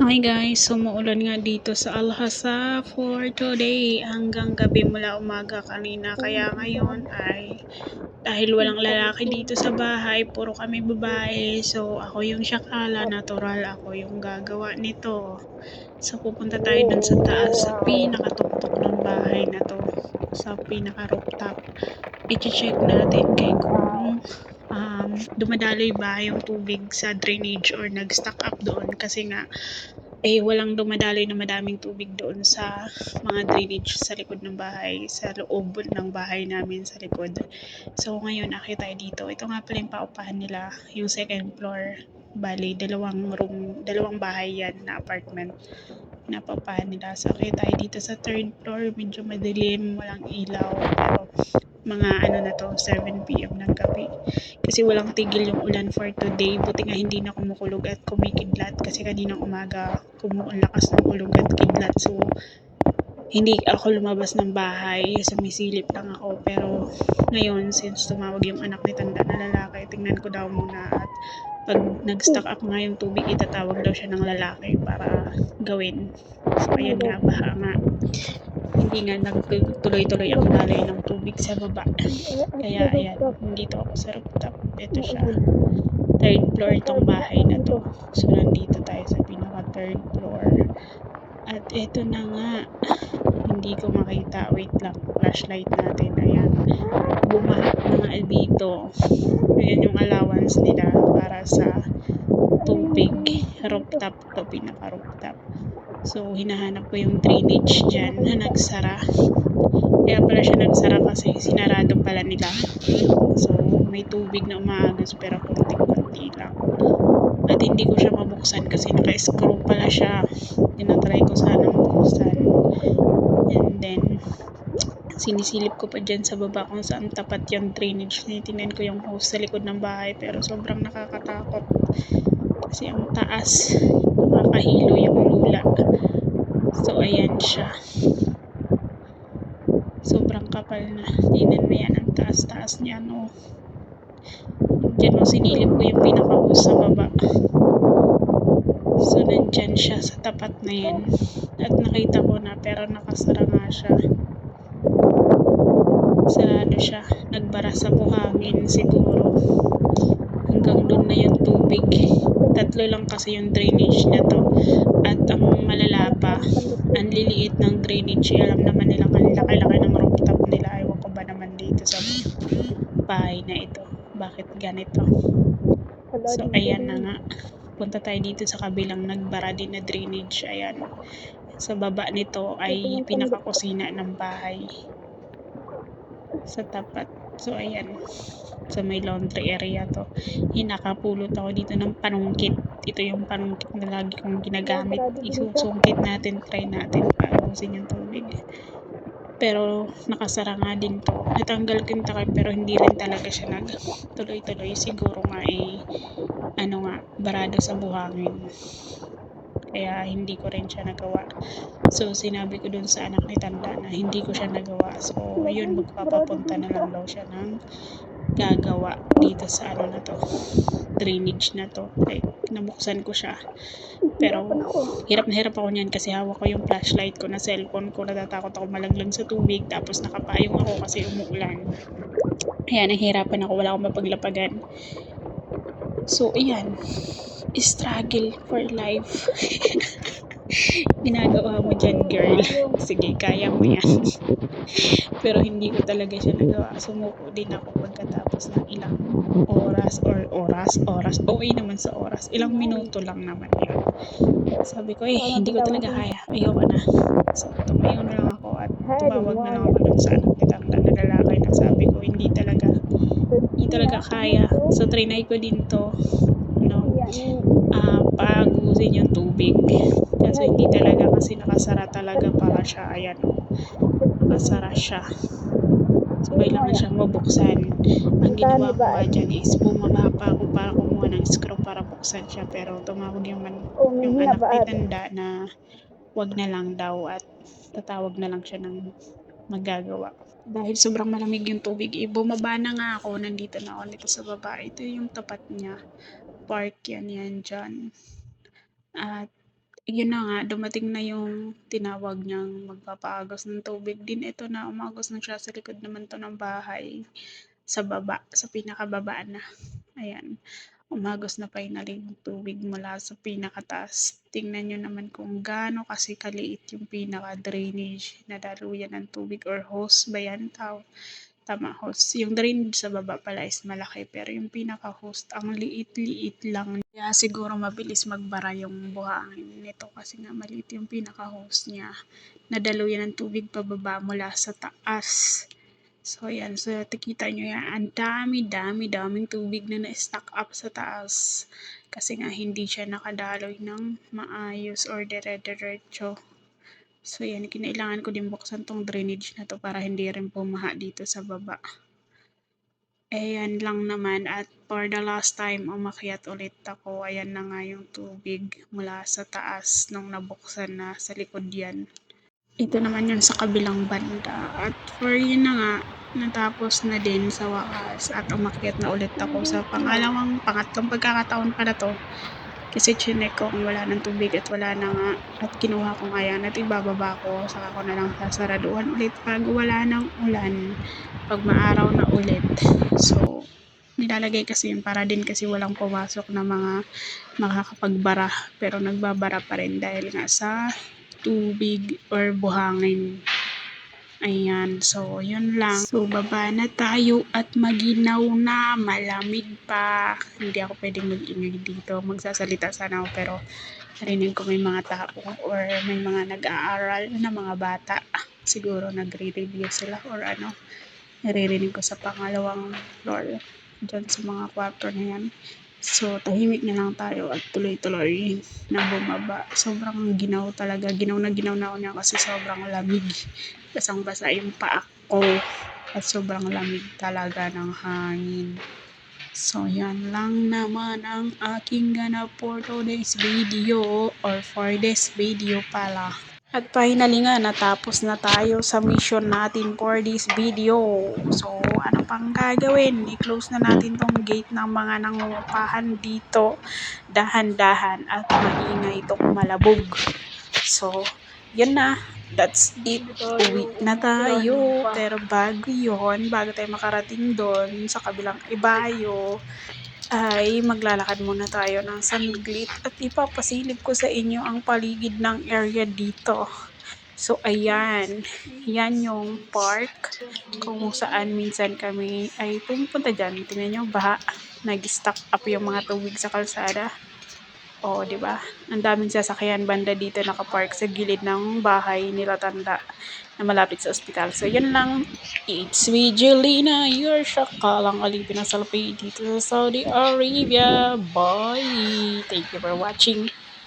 Hi guys, sumuulan nga dito sa Alhasa for today hanggang gabi mula umaga kanina. Kaya ngayon ay dahil walang lalaki dito sa bahay, puro kami babae. So ako yung syakala, natural ako yung gagawa nito. So pupunta tayo dun sa taas, sa pinakatuktok ng bahay na to, sa pinaka rooftop. I-check natin kung dumadaloy ba yung tubig sa drainage or nag-stock up doon kasi nga walang dumadaloy na madaming tubig doon sa mga drainage sa likod ng bahay, sa loob ng bahay namin sa likod. So ngayon akit tayo dito. Ito nga pala yung paupahan nila, yung second floor. Bali, dalawang bahay yan na apartment na paupahan nila. So akit tayo dito sa third floor, medyo madilim, walang ilaw, pero mga na to, 7 p.m. ng gabi. Kasi walang tigil yung ulan for today. Buti nga hindi na kumukulog at kumikidlat kasi kaninang umaga lakas ng kulog at kidlat. So hindi ako lumabas ng bahay, sumisilip lang ako. Pero ngayon, since tumawag yung anak ni Tanda na lalaki, tingnan ko daw muna at pag nag-stock up nga yung tubig, itatawag daw siya ng lalaki para gawin. So ayun nga, baka nga hindi nga nagtuloy-tuloy ang daloy ng tubig sa baba. Kaya ayan, nandito ako sa rooftop. Ito siya. Third floor itong bahay na to. So nandito tayo sa pinaka third floor. At ito na nga, hindi ko makita. Wait lang, flashlight natin. Ayan, bumaha na nga dito. Ayan yung allowance nila para sa tubig. Rooftop to, pinaka rooftop. So hinahanap ko yung drainage dyan na nagsara. Kaya pala siya nagsara kasi sinarado pala nila. So may tubig na umaagos pero konti-konti lang. At hindi ko siya mabuksan kasi naka-screw pala siya. Tinatry ko sana mabuksan. And then sinisilip ko pa dyan sa baba kung saan tapat yung drainage. Tinitingnan ko yung hose sa likod ng bahay pero sobrang nakakatakot kasi ang taas, nakakahilo yung lula. So ayan siya, sobrang kapal na. Tingnan mo yan, ang taas-taas niya, no. Diyan mo sinilip ko yung pinaka-hose sa baba. So nandyan siya sa tapat na yan at nakita ko na pero nakasara nga siya. Sarado siya, nagbara sa buhangin siguro. Hanggang doon na yung tubig. Tatlo lang kasi yung drainage na to. At ang malala pa, ang liliit ng drainage. Alam naman nilang ang laki-laki ng rooftop nila. Ewan ko ba naman dito sa bahay na ito. Bakit ganito? So ayan na nga. Punta tayo dito sa kabilang nagbara din na drainage. Ayan. Sa baba nito ay pinakakusina ng bahay. Sa tapat. So ayan. Sa may laundry area to. Nakapulot ako dito ng panungkit. Ito yung panungkit na lagi kong ginagamit. Isusungkit natin, try natin paubusin yung tubig. Pero nakasara nga din to. Natanggal ko yung takip pero hindi rin talaga siya tuloy-tuloy. Siguro nga barado sa buhangin. Kaya hindi ko rin siya nagawa. So sinabi ko dun sa anak ni Tanda na hindi ko siya nagawa. So yun, magpapapunta na lang daw siya ng gagawa dito sa na to, drainage na to. Like, nabuksan ko siya pero hirap na hirap ako niyan kasi hawak ko yung flashlight ko na cellphone ko. Natatakot ako malaglag sa tubig tapos nakapayong ako kasi umuulan. Kaya nahihirapan ako, wala akong mapaglapagan. So ayan, struggle for life. Ginagawa mo dyan, girl. Sige, kaya mo yan. Pero hindi ko talaga siya nagawa. Sumuko din ako pagkatapos ng ilang oras. Okay naman sa oras. Ilang minuto lang naman yun. Sabi ko, hindi ko talaga kaya. Ayoko na. So, tumayo na lang ako at tumawag na lang ako dun sa anak ni Tanda na lalaki na sabi ko, hindi talaga kaya. So, trinay ko din to, paagusin yung tubig. Kasi hindi talaga, kasi nakasara talaga para siya. Ayan, nakasara siya. So, kailangan siyang mabuksan. Ang ginawa ko nga dyan is bumaba pa ako para kumuha ng screw para buksan siya. Pero tumawag yung anak ni Tanda na wag na lang daw at tatawag na lang siya ng magagawa. Dahil sobrang malamig yung tubig, bumaba na nga ako. Nandito na ako nito sa baba. Ito yung tapat niya. Park yan dyan. At Yun na nga, dumating na yung tinawag niyang magpapaagos ng tubig din. Ito na, umagos na siya sa likod naman 'to ng bahay, sa baba, sa pinakababa na. Ayan, umagos na finally yung tubig mula sa pinakataas. Tingnan niyo naman kung gaano kasi kaliit yung pinaka-drainage na daluyan ng tubig or hose ba 'yan tama, hose. Yung drainage sa baba pala is malaki pero yung pinaka-hose ang liit-liit lang. Kaya siguro mabilis magbara yung buhangin nito kasi nga maliit yung pinaka-hose niya. Nadaluyan ng tubig pababa mula sa taas. So ayan, so nakikita nyo yan, ang daming tubig na na-stack up sa taas. Kasi nga hindi siya nakadaloy ng maayos or dire-diretso. So yan, kinailangan ko din buksan tong drainage na to para hindi rin pumaha dito sa baba. Ayan lang naman at for the last time umakyat ulit ako. Ayan na nga yung tubig mula sa taas nung nabuksan na sa likod yan. Ito naman yun sa kabilang banda. At for yun na nga, natapos na din sa wakas at umakyat na ulit ako sa pangatlong pagkakataon pala to. Kasi chinek ko kung wala ng tubig at wala na nga. At kinuha ko nga yan at ibababa ko. Saka ko na lang sasaraduhan ulit pag wala ng ulan. Pag maaraw na ulit. So, nilalagay kasi yun para din kasi walang pumasok na mga makakapagbara. Pero nagbabara pa rin dahil nga sa tubig or buhangin. Ayan, so yun lang. So baba na tayo at maginaw na, malamig pa. Hindi ako pwedeng mag-ingay dito. Magsasalita sana ako pero narinig ko may mga tao or may mga nag-aaral na mga bata. Siguro nagre-review sila or ano. Naririnig ko sa pangalawang floor dyan sa mga kwarto na yan. So, tahimik na lang tayo at tuloy-tuloy na bumaba. Sobrang ginaw talaga. Ginaw na ako niya kasi sobrang lamig. Basang-basa yung paa ko. At sobrang lamig talaga ng hangin. So, yan lang naman ang aking ganap for today's video or for this video pala. At finally nga, natapos na tayo sa mission natin for this video. So, ano pang gagawin? I-close na natin tong gate ng mga nangungupahan dito. Dahan-dahan at maingay itong malabog. So, yun na. That's it. Uwi na tayo. Pero bago tayo makarating doon sa kabilang ibayo, ay maglalakad muna tayo ng saglit at ipapasilip ko sa inyo ang paligid ng area dito. So ayan, yan yung park kung saan minsan kami ay pumupunta dyan. Tingnan nyo, baha, nag-stack up yung mga tubig sa kalsada. O, di ba? Ang daming sasakyan banda dito nakapark sa gilid ng bahay nila tanda na malapit sa ospital. So, yan lang. It's me, Jelena, your Shakalang Alipin ng Salapay dito sa Saudi Arabia. Bye! Thank you for watching.